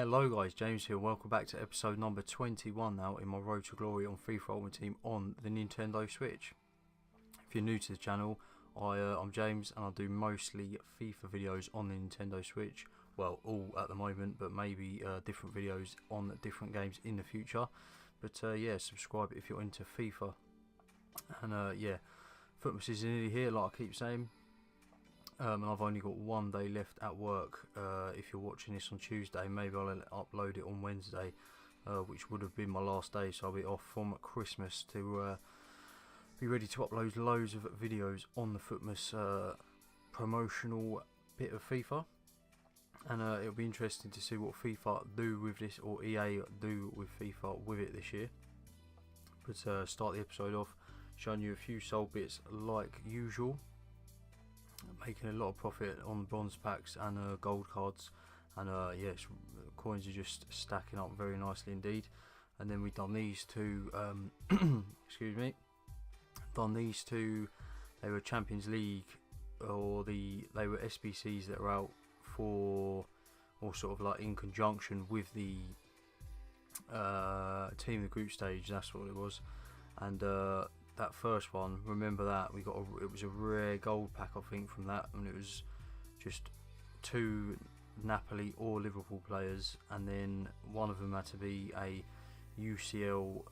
Hello guys, James here. Welcome back to episode number 21 now in my Road to Glory on FIFA Ultimate Team on the Nintendo Switch. If you're new to the channel, I'm James and I do mostly FIFA videos on the Nintendo Switch. Well, all at the moment, but maybe different videos on different games in the future. But yeah, subscribe if you're into FIFA. And yeah, Footmas is nearly here, like I keep saying. And I've only got one day left at work. If you're watching this on Tuesday, maybe I'll upload it on Wednesday, which would have been my last day, so I'll be off from Christmas to be ready to upload loads of videos on the Footmas promotional bit of FIFA. And it'll be interesting to see what FIFA do with this, or EA do with FIFA with it this year. But start the episode off showing you a few sold bits like usual. Making a lot of profit on bronze packs and gold cards, and yes, coins are just stacking up very nicely indeed. And then we've done these two excuse me, done these two. They were Champions League, or they were SBCs that are out for, or sort of like in conjunction with the team of the group stage. That's what it was. And that first one, remember that we got it was a rare gold pack, I think, from that, and it was just two Napoli or Liverpool players, and then one of them had to be a UCL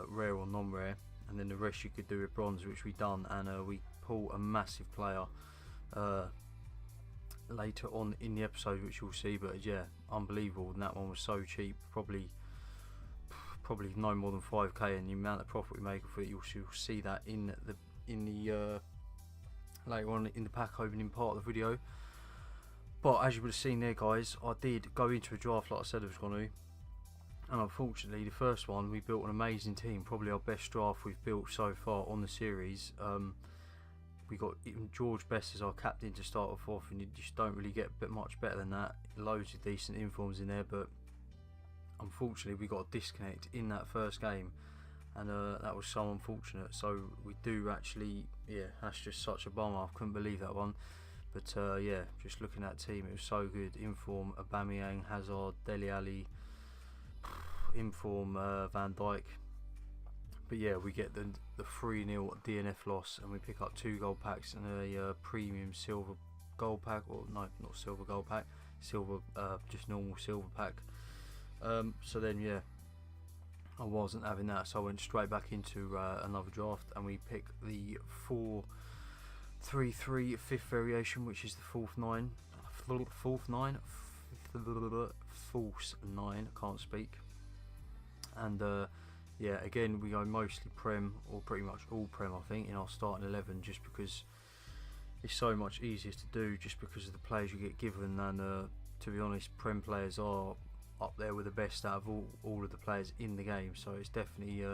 rare or non-rare, and then the rest you could do with bronze, which we done. And we pull a massive player later on in the episode, which you'll see. But yeah, unbelievable, and that one was so cheap, probably no more than 5k, and the amount of profit we make for it, you'll see that in the later on in the pack opening part of the video. But as you would have seen there, guys, I did go into a draft like I said I was going to, and unfortunately the first one, we built an amazing team, probably our best draft we've built so far on the series. We got even George Best as our captain to start off, and you just don't really get much better than that. Loads of decent informs in there, but unfortunately we got a disconnect in that first game, and that was so unfortunate. So we do actually, yeah, that's just such a bummer. I couldn't believe that one. But yeah, just looking at that team, it was so good. Inform Aubameyang, Hazard, Dele Alli, inform Van Dijk. But yeah, we get the 3-0 DNF loss, and we pick up 2 gold packs and a premium silver gold pack, or no, not silver gold pack, silver, just normal silver pack. So then yeah, I wasn't having that, so I went straight back into another draft, and we picked the 4-3-3 fifth variation, which is the false nine, I can't speak. And yeah, again we go mostly Prem, or pretty much all Prem I think, in our starting 11, just because it's so much easier to do, just because of the players you get given. And to be honest, Prem players are up there with the best out of all of the players in the game, so it's definitely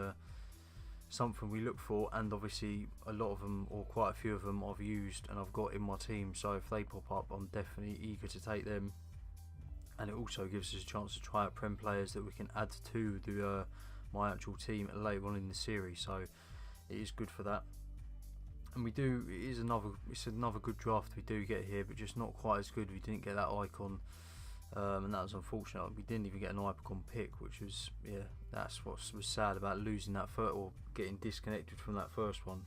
something we look for. And obviously a lot of them, or quite a few of them, I've used and I've got in my team, so if they pop up, I'm definitely eager to take them. And it also gives us a chance to try out Prem players that we can add to the my actual team later on in the series, so it is good for that. And it's another good draft we do get here, but just not quite as good. We didn't get that icon, and that was unfortunate. We didn't even get an icon pick, which was, yeah, that's what was sad about losing that first, or getting disconnected from that first one.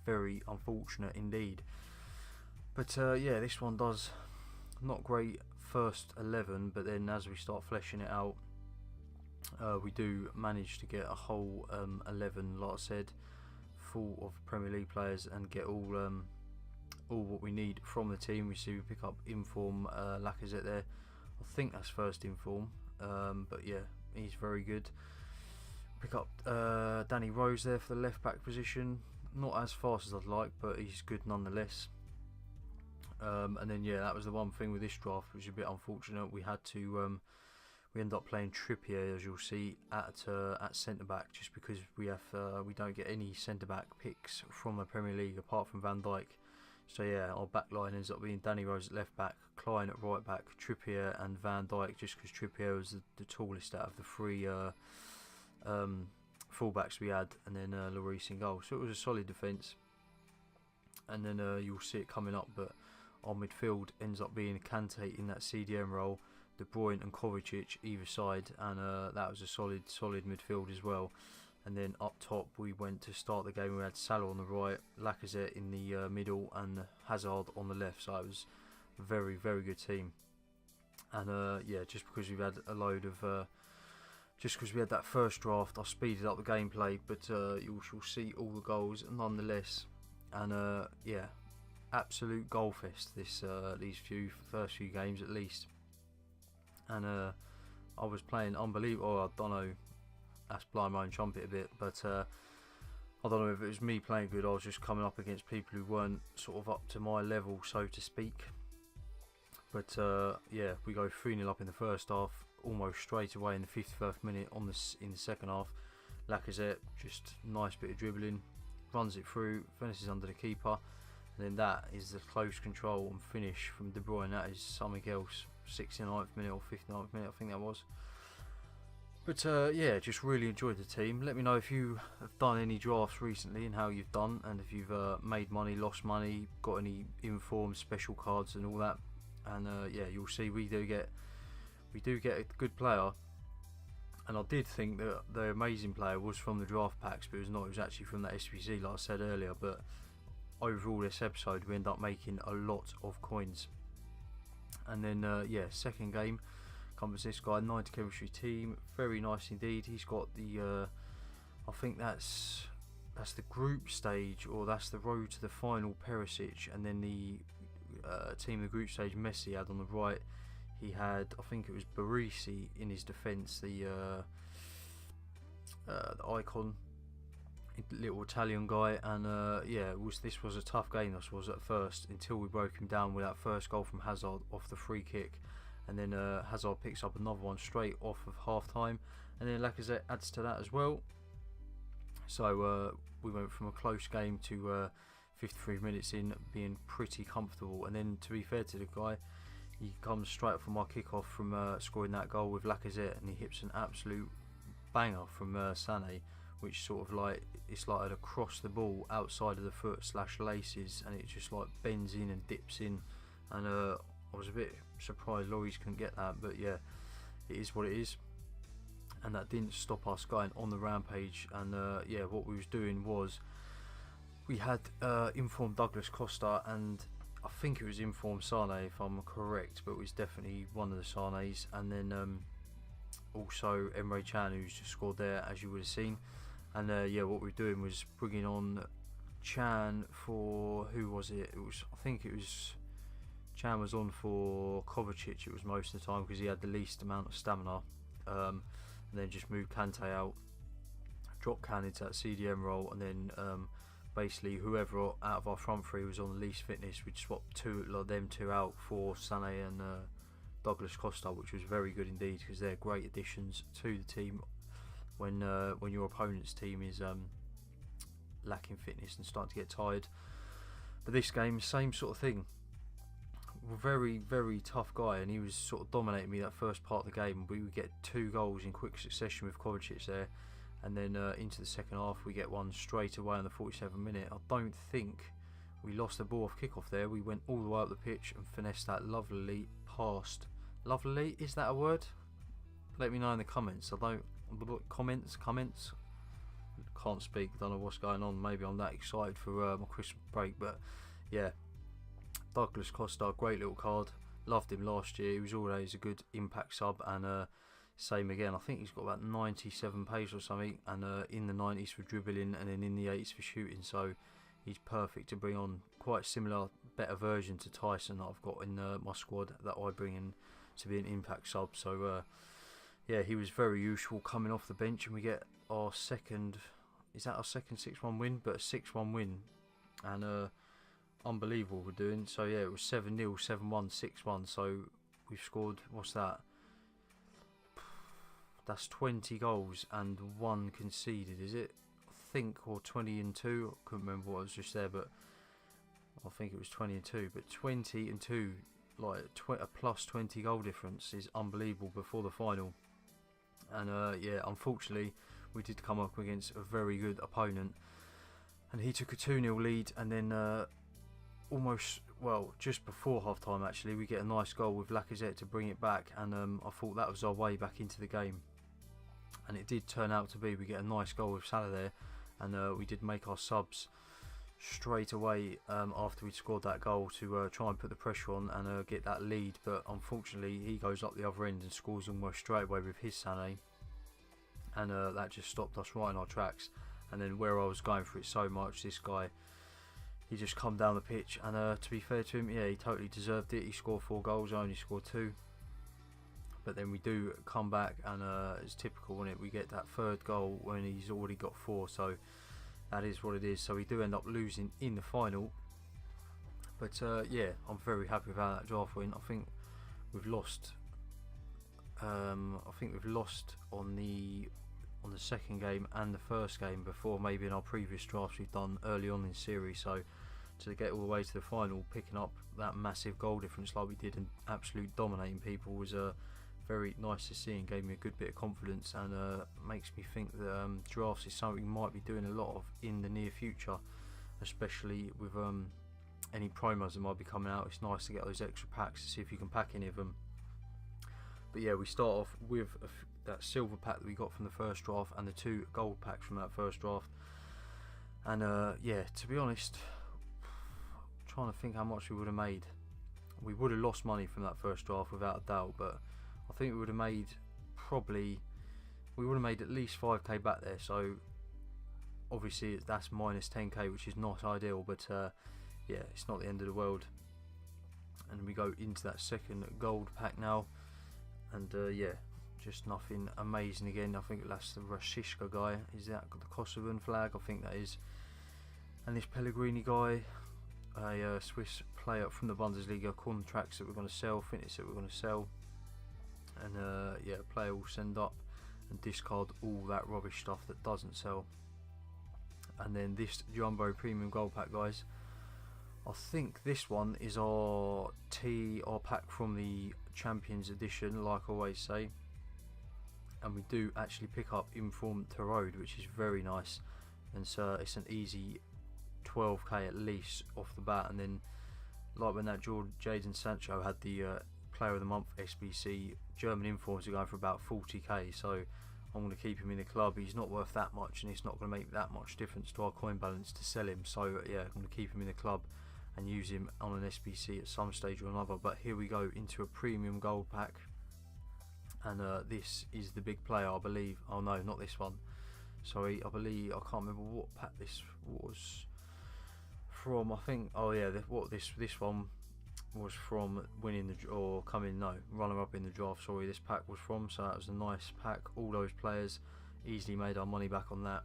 Very unfortunate indeed. But yeah, this one does not great first 11, but then as we start fleshing it out, we do manage to get a whole 11, like I said, full of Premier League players, and get all what we need from the team. We see we pick up inform Lacazette there. I think that's first inform, but yeah, he's very good. Pick up Danny Rose there for the left back position. Not as fast as I'd like, but he's good nonetheless. And then yeah, that was the one thing with this draft, which is a bit unfortunate. We had to we end up playing Trippier, as you'll see, at centre back, just because we don't get any centre back picks from the Premier League apart from Van Dijk. So yeah, our back line ends up being Danny Rose at left back, Klein at right back, Trippier and Van Dijk, just because Trippier was the tallest out of the 3 fullbacks we had, and then Lloris in goal. So it was a solid defence. And then you'll see it coming up, but our midfield ends up being Kante in that CDM role, De Bruyne and Kovacic either side, and that was a solid midfield as well. And then up top we went to start the game. We had Salah on the right, Lacazette in the middle, and Hazard on the left. So it was a very good team. And yeah, just because we've had a load of just because we had that first draft, I speeded up the gameplay, but you shall see all the goals nonetheless. And yeah, absolute goal fest these first few games at least. And I was playing unbelievable. I don't know, that's blowing my own trumpet a bit, but I don't know if it was me playing good. I was just coming up against people who weren't sort of up to my level, so to speak. But yeah, we go 3-0 up in the first half, almost straight away in the 51st minute in the second half. Lacazette, just nice bit of dribbling, runs it through, finishes under the keeper, and then that is the close control and finish from De Bruyne. That is something else. 69th minute or 59th minute, I think that was. But yeah, just really enjoyed the team. Let me know if you have done any drafts recently and how you've done, and if you've made money, lost money, got any informed special cards and all that. And yeah, you'll see we do get a good player. And I did think that the amazing player was from the draft packs, but it was not. It was actually from that SBC, like I said earlier. But overall, this episode we end up making a lot of coins. And then yeah, second game comes this guy, 90 chemistry team, very nice indeed. He's got the I think that's the group stage, or that's the road to the final, Perisic, and then the team of the group stage Messi had on the right. He had, I think it was Barisi in his defence, the icon, little Italian guy. And yeah, this was a tough game. This was at first, until we broke him down with that first goal from Hazard off the free kick, and then Hazard picks up another one straight off of half time, and then Lacazette adds to that as well. So we went from a close game to 53 minutes in being pretty comfortable. And then, to be fair to the guy, he comes straight up from my kickoff from scoring that goal with Lacazette, and he hits an absolute banger from Sané, which sort of like, it's like an across the ball outside of the foot / laces, and it just like bends in and dips in. And I was a bit surprised Lloris couldn't get that, but yeah, it is what it is. And that didn't stop us going on the rampage. And yeah, what we was doing was, we had informed Douglas Costa, and I think it was informed Sane if I'm correct, but it was definitely one of the Sanes. And then also Emre Can, who's just scored there, as you would have seen. And yeah, what we were doing was bringing on Chan for, who was it? I think it was Chan was on for Kovacic. It was most of the time because he had the least amount of stamina. And then just moved Kante out, dropped Can into that CDM role, and then basically whoever out of our front three was on the least fitness, we'd swap them two out for Sané and Douglas Costa, which was very good indeed, because they're great additions to the team when your opponent's team is lacking fitness and starting to get tired. But this game, same sort of thing. Very tough guy, and he was sort of dominating me that first part of the game. We would get 2 goals in quick succession with Kovacic there, and then into the second half we get one straight away on the 47th minute. I don't think we lost the ball off kickoff there. We went all the way up the pitch and finessed that lovely past. Lovely, is that a word? Let me know in the comments. Comments. Can't speak. Don't know what's going on. Maybe I'm that excited for my Christmas break. But yeah, Douglas Costa, great little card. Loved him last year. He was always a good impact sub, and same again. I think he's got about 97 pace or something, and in the 90s for dribbling, and then in the 80s for shooting. So he's perfect to bring on. Quite similar, better version to Tyson that I've got in my squad that I bring in to be an impact sub. So yeah, he was very useful coming off the bench, and we get our second. Is that our second 6-1 win? But a 6-1 win, and unbelievable we're doing. So yeah, it was 7-0, 7-1, 6-1. So we've scored, what's that? That's 20 goals and 1 conceded, is it? I think, or 20 and 2. I couldn't remember what was just there, but I think it was 20 and 2. But 20 and 2, like a plus 20 goal difference, is unbelievable before the final. And yeah, unfortunately, we did come up against a very good opponent, and he took a 2-0 lead, and then almost, well, just before half time actually, we get a nice goal with Lacazette to bring it back, and I thought that was our way back into the game, and it did turn out to be. We get a nice goal with Salah there, and we did make our subs straight away after we'd scored that goal to try and put the pressure on and get that lead, but unfortunately he goes up the other end and scores almost straight away with his Sané, and that just stopped us right in our tracks. And then where I was going for it so much, this guy, he just come down the pitch, and to be fair to him, yeah, he totally deserved it. He scored 4 goals, I only scored 2, but then we do come back, and it's typical, when we get that 3rd goal when he's already got 4, so that is what it is. So we do end up losing in the final, but yeah, I'm very happy with how that draft went. I think we've lost. On the second game and the first game before, maybe in our previous drafts we've done early on in the series. So to get all the way to the final, picking up that massive goal difference like we did and absolute dominating people was very nice to see, and gave me a good bit of confidence, and makes me think that drafts is something we might be doing a lot of in the near future, especially with any promos that might be coming out. It's nice to get those extra packs to see if you can pack any of them. But yeah, we start off with that silver pack that we got from the first draft and the 2 gold packs from that first draft, and yeah, to be honest, trying to think how much we would have made. We would have lost money from that first draft without a doubt, but I think we would have made at least 5k back there. So obviously that's minus 10k, which is not ideal, but yeah, it's not the end of the world. And we go into that second gold pack now, and yeah, just nothing amazing again. I think that's the Rashiska guy. Is that the Kosovan flag? I think that is. And this Pellegrini guy, a Swiss player from the Bundesliga, contracts that we're going to sell, fitness that we're going to sell, and yeah, player will send up and discard all that rubbish stuff that doesn't sell. And then this Jumbo Premium Gold Pack, guys, I think this one is our pack from the Champions Edition, like I always say, and we do actually pick up Informed Tarode, which is very nice, and so it's an easy 12k at least off the bat. And then, like when that Jadon Sancho had the Player of the Month SBC, German informs are going for about 40k, so I'm going to keep him in the club. He's not worth that much, and it's not going to make that much difference to our coin balance to sell him, so yeah, I'm going to keep him in the club and use him on an SBC at some stage or another. But here we go into a premium gold pack, and this is the big player, I believe. Oh no, not this one, sorry, I believe, I can't remember what pack this was from. I think, oh yeah, this one was from winning the, or coming, no, runner up in the draft, sorry, this pack was from. So that was a nice pack, all those players, easily made our money back on that.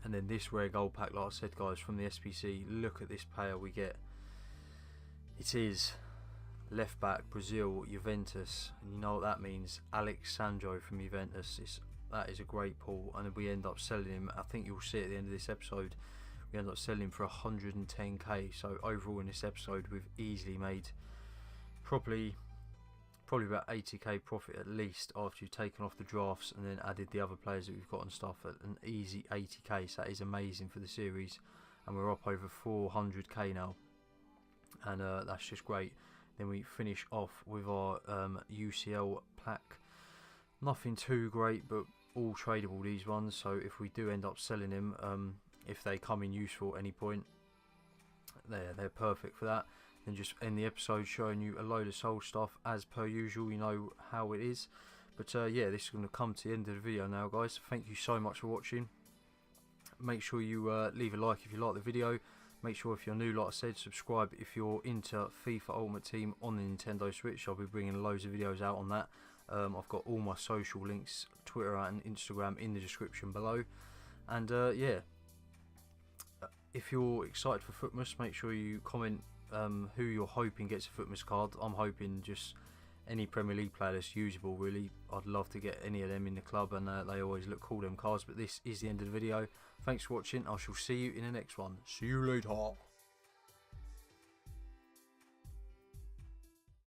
And then this rare gold pack, like I said, guys, from the SBC, look at this player we get. It is left back, Brazil, Juventus, and you know what that means, Alex Sandro from Juventus. That is a great pull, and we end up selling him, I think you'll see at the end of this episode, we end up selling him for 110k. So overall in this episode we've easily made probably about 80k profit at least, after you've taken off the drafts and then added the other players that we've got and stuff, at an easy 80k. So that is amazing for the series, and we're up over 400k now, and that's just great. Then we finish off with our UCL plaque. Nothing too great, but all tradable, these ones, so if we do end up selling them, if they come in useful at any point, they're perfect for that. Then just end the episode showing you a load of sold stuff as per usual, you know how it is. But yeah, this is going to come to the end of the video now, guys. Thank you so much for watching. Make sure you leave a like if you like the video. Make sure if you're new, like I said, subscribe if you're into FIFA Ultimate Team on the Nintendo Switch. I'll be bringing loads of videos out on that. I've got all my social links, Twitter and Instagram, in the description below. And yeah, if you're excited for Footmas, make sure you comment who you're hoping gets a Footmas card. I'm hoping just any Premier League player that's usable, really. I'd love to get any of them in the club, and they always look cool, them cards. But this is the end of the video. Thanks for watching. I shall see you in the next one. See you later.